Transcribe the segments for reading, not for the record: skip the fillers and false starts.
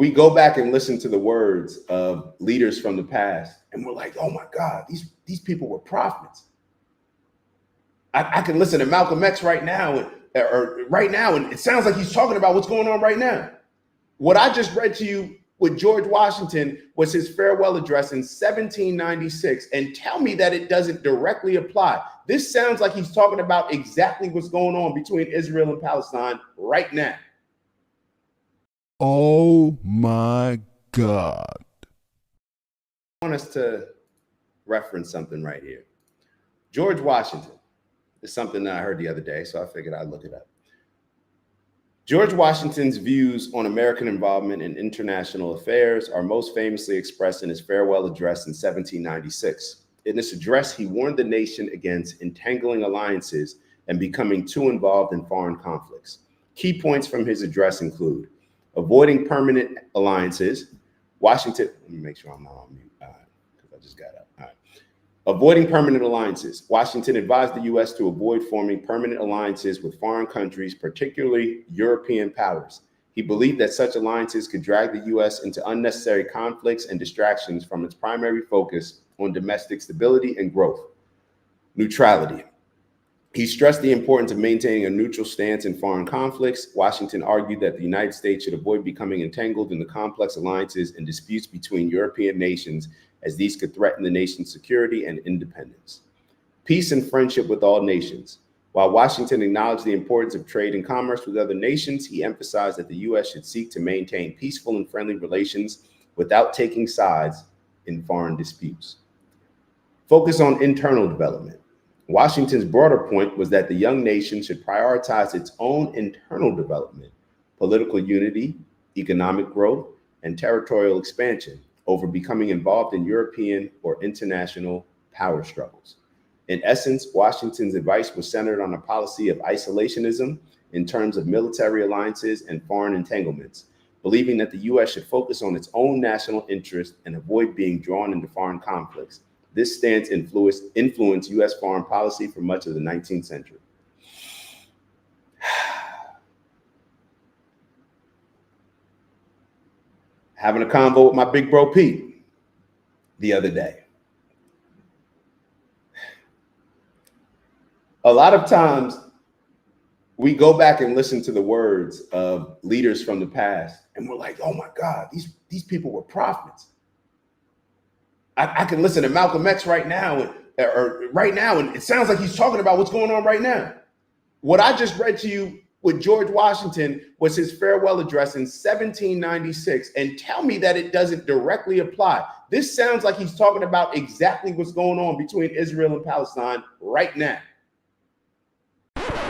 We go back and listen to the words of leaders from the past, and we're like, oh my God, these people were prophets. I can listen to Malcolm X right now, and it sounds like he's talking about what's going on right now. What I just read to you with George Washington was his farewell address in 1796, and tell me that it doesn't directly apply. This sounds like he's talking about exactly what's going on between Israel and Palestine right now. Oh my God. I want us to reference something right here. George Washington is something that I heard the other day, so I figured I'd look it up. George Washington's views on American involvement in international affairs are most famously expressed in his farewell address in 1796. In this address, he warned the nation against entangling alliances and becoming too involved in foreign conflicts. Key points from his address include avoiding permanent alliances. Washington, let me make sure I'm not on mute, because I just got up. All right. Avoiding permanent alliances. Washington advised the U.S. to avoid forming permanent alliances with foreign countries, particularly European powers. He believed that such alliances could drag the U.S. into unnecessary conflicts and distractions from its primary focus on domestic stability and growth. Neutrality. He stressed the importance of maintaining a neutral stance in foreign conflicts. Washington argued that the United States should avoid becoming entangled in the complex alliances and disputes between European nations, as these could threaten the nation's security and independence. Peace and friendship with all nations. While Washington acknowledged the importance of trade and commerce with other nations, he emphasized that the U.S. should seek to maintain peaceful and friendly relations without taking sides in foreign disputes. Focus on internal development. Washington's broader point was that the young nation should prioritize its own internal development, political unity, economic growth, and territorial expansion over becoming involved in European or international power struggles. In essence, Washington's advice was centered on a policy of isolationism in terms of military alliances and foreign entanglements, believing that the U.S. should focus on its own national interest and avoid being drawn into foreign conflicts. This stance influenced U.S. foreign policy for much of the 19th century. Having a convo with my big bro Pete the other day. A lot of times we go back and listen to the words of leaders from the past, and we're like, oh my God, these people were prophets. I can listen to Malcolm X right now, and it sounds like he's talking about what's going on right now. What I just read to you with George Washington was his farewell address in 1796, and tell me that it doesn't directly apply. This sounds like he's talking about exactly what's going on between Israel and Palestine right now.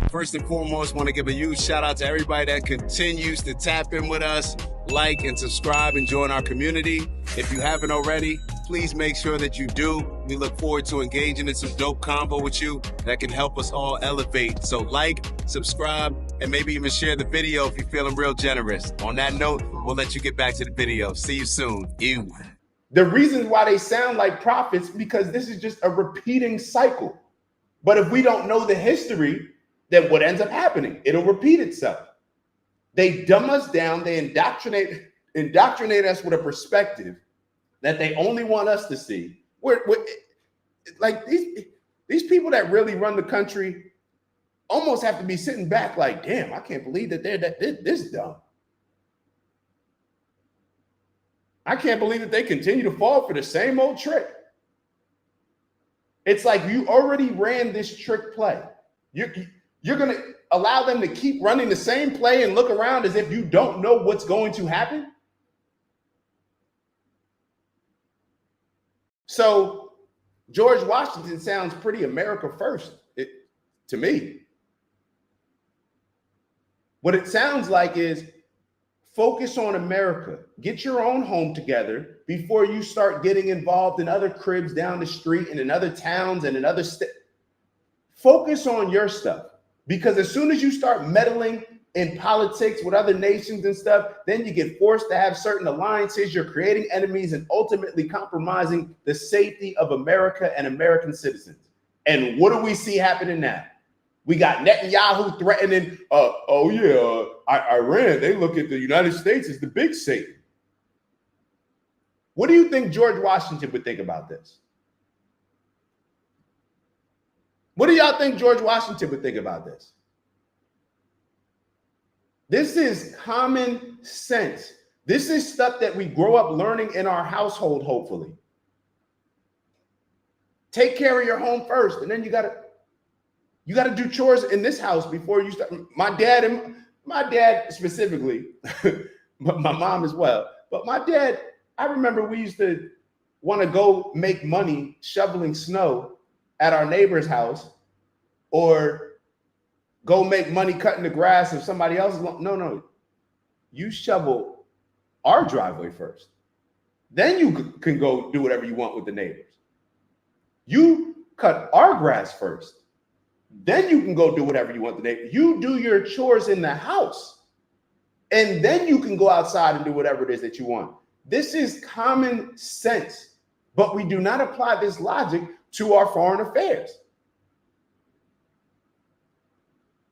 First and foremost, want to give a huge shout out to everybody that continues to tap in with us, like and subscribe and join our community. If you haven't already, please make sure that you do. We look forward to engaging in some dope convo with you that can help us all elevate. So like, subscribe, and maybe even share the video if you're feeling real generous. On that note, we'll let you get back to the video. See you soon. The reasons why they sound like prophets, because this is just a repeating cycle. But if we don't know the history, then what ends up happening? It'll repeat itself. They dumb us down. They indoctrinate us with a perspective that they only want us to see. We're like these people that really run the country almost have to be sitting back like, damn, I can't believe that they're this dumb. I can't believe that they continue to fall for the same old trick. It's like you already ran this trick play. You're going to allow them to keep running the same play and look around as if you don't know what's going to happen? So George Washington sounds pretty America first to me. What it sounds like is focus on America. Get your own home together before you start getting involved in other cribs down the street and in other towns and in other states. Focus on your stuff. Because as soon as you start meddling in politics with other nations and stuff, then you get forced to have certain alliances. You're creating enemies and ultimately compromising the safety of America and American citizens. And what do we see happening now? We got Netanyahu threatening, Iran, they look at the United States as the big Satan. What do you think George Washington would think about this? What do y'all think George Washington would think about this? This is common sense. This is stuff that we grow up learning in our household, hopefully. Take care of your home first, and then you gotta do chores in this house before you start. My dad specifically, but my mom as well. But my dad, I remember we used to want to go make money shoveling snow at our neighbor's house, or go make money cutting the grass of somebody else's. No, you shovel our driveway first. Then you can go do whatever you want with the neighbors. You cut our grass first. Then you can go do whatever you want with the neighbors. You do your chores in the house. And then you can go outside and do whatever it is that you want. This is common sense. But we do not apply this logic to our foreign affairs.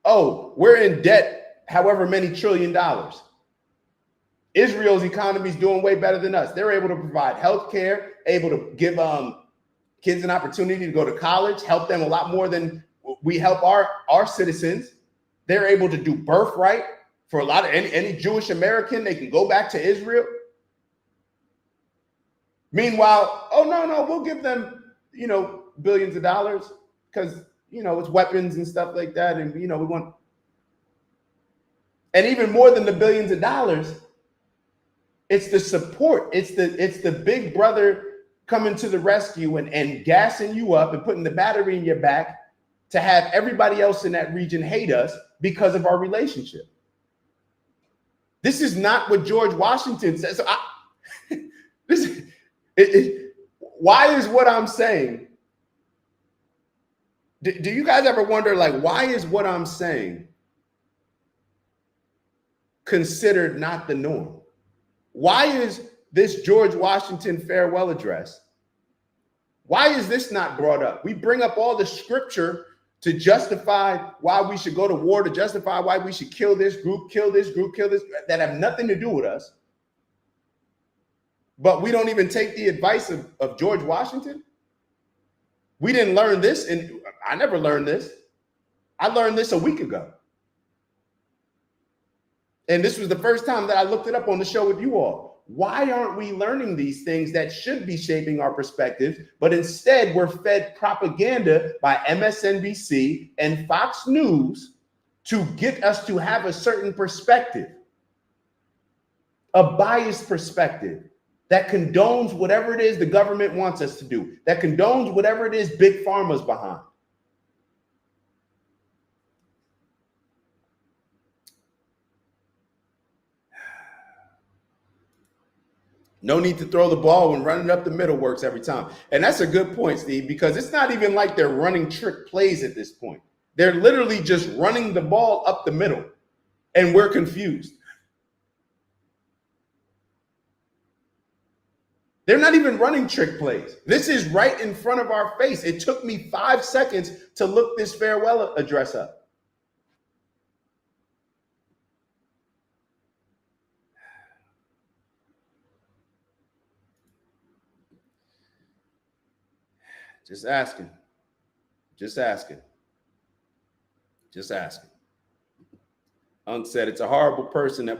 Oh, we're in debt however many $trillion. Israel's economy is doing way better than us. They're able to provide health care, able to give kids an opportunity to go to college, help them a lot more than we help our citizens. They're able to do birthright for a lot of any Jewish American. They can go back to Israel. Meanwhile, oh, no, we'll give them, billions of dollars because, it's weapons and stuff like that. And, we want, and even more than the billions of dollars, it's the support. It's the big brother coming to the rescue and gassing you up and putting the battery in your back to have everybody else in that region hate us because of our relationship. This is not what George Washington says. So why is what I'm saying? Do you guys ever wonder, why is what I'm saying considered not the norm? Why is this George Washington farewell address, why is this not brought up? We bring up all the scripture to justify why we should go to war, to justify why we should kill this group, that have nothing to do with us. But we don't even take the advice of George Washington. We didn't learn this, and I never learned this. I learned this a week ago. And this was the first time that I looked it up on the show with you all. Why aren't we learning these things that should be shaping our perspectives, but instead we're fed propaganda by MSNBC and Fox News to get us to have a certain perspective, a biased perspective that condones whatever it is the government wants us to do, that condones whatever it is Big Pharma's behind. No need to throw the ball when running up the middle works every time. And that's a good point, Steve, because it's not even like they're running trick plays at this point. They're literally just running the ball up the middle, and we're confused. They're not even running trick plays. This is right in front of our face. It took me 5 seconds to look this farewell address up. Just asking. Unc said it's a horrible person that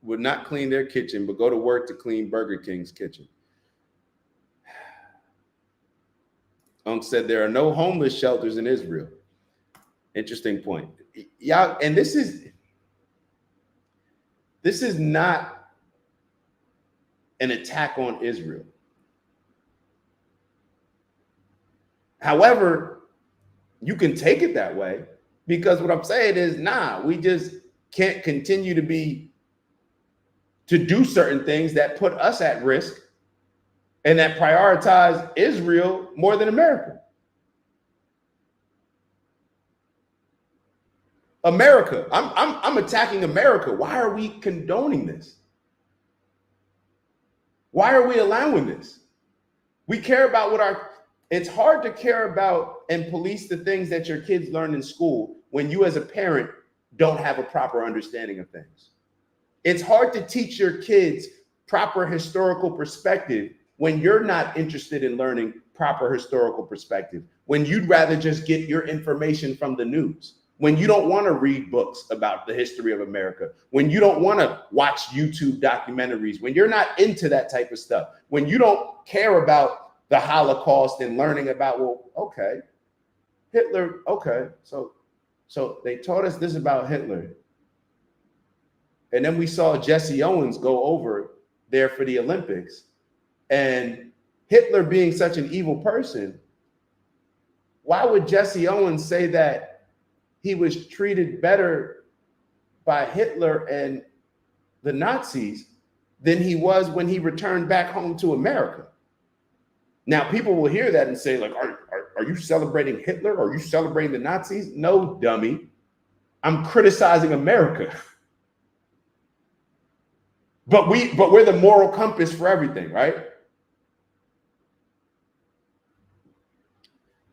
would not clean their kitchen, but go to work to clean Burger King's kitchen. Unc said there are no homeless shelters in Israel. Interesting point. Yeah, and this is not an attack on Israel. However, you can take it that way, because what I'm saying is, we just can't continue to do certain things that put us at risk and that prioritize Israel more than America. America, I'm attacking America. Why are we condoning this? Why are we allowing this? We care about it's hard to care about and police the things that your kids learn in school when you as a parent don't have a proper understanding of things. It's hard to teach your kids proper historical perspective when you're not interested in learning proper historical perspective, when you'd rather just get your information from the news, when you don't want to read books about the history of America, when you don't want to watch YouTube documentaries, when you're not into that type of stuff, when you don't care about the Holocaust and learning about, well, okay, Hitler, okay, so they taught us this about Hitler. And then we saw Jesse Owens go over there for the Olympics, and Hitler being such an evil person, why would Jesse Owens say that he was treated better by Hitler and the Nazis than he was when he returned back home to America? Now, people will hear that and say, like, are you celebrating Hitler? Are you celebrating the Nazis? No, dummy. I'm criticizing America. But we're the moral compass for everything, right?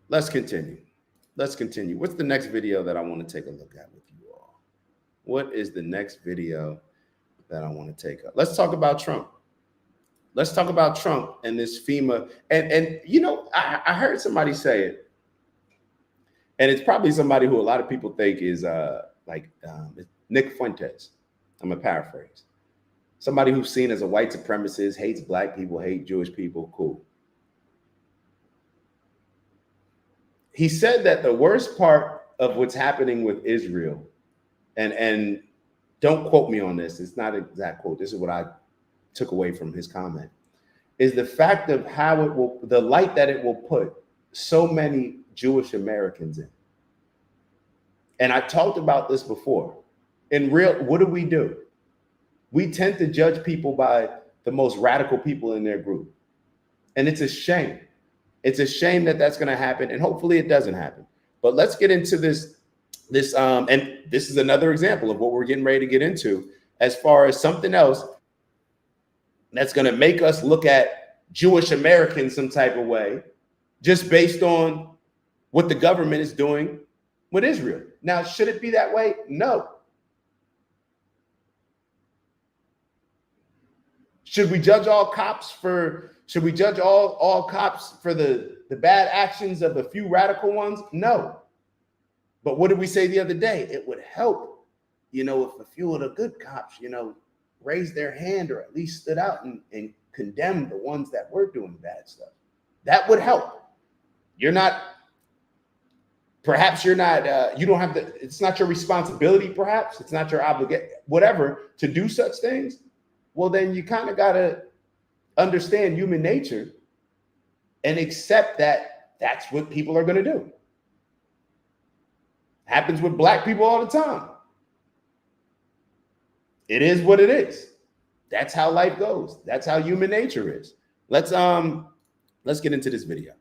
Let's continue. Let's continue. What's the next video that I want to take a look at with you all? What is the next video that I want to take up? Let's talk about Trump. Let's talk about Trump and this FEMA. And you know, I heard somebody say it, and it's probably somebody who a lot of people think is Nick Fuentes. I'm gonna paraphrase. Somebody who's seen as a white supremacist, hates black people, hate Jewish people. Cool. He said that the worst part of what's happening with Israel, and don't quote me on this, it's not an exact quote, this is what I took away from his comment, is the fact of how it will, the light that it will put so many Jewish Americans in. And I talked about this before. In real, what do? We tend to judge people by the most radical people in their group. And it's a shame. It's a shame that that's going to happen, and hopefully it doesn't happen. But let's get into this, and this is another example of what we're getting ready to get into as far as something else that's going to make us look at Jewish Americans some type of way, just based on what the government is doing with Israel. Now, should it be that way? No. Should we judge all cops for the bad actions of a few radical ones? No. But what did we say the other day? It would help, you know, if a few of the good cops, you know, raised their hand or at least stood out and condemned the ones that were doing bad stuff. That would help. You don't have it's not your responsibility, perhaps. It's not your obligation, whatever, to do such things. Well, then you kind of got to understand human nature and accept that that's what people are going to do. Happens with black people all the time. It is what it is. That's how life goes. That's how human nature is. Let's get into this video.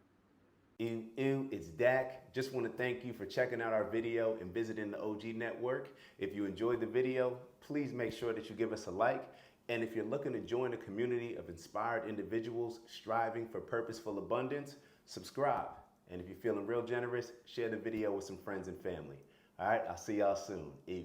It's Dak. Just want to thank you for checking out our video and visiting the OG Network. If you enjoyed the video, please make sure that you give us a like. And if you're looking to join a community of inspired individuals striving for purposeful abundance, subscribe. And if you're feeling real generous, share the video with some friends and family. All right, I'll see y'all soon. Ew.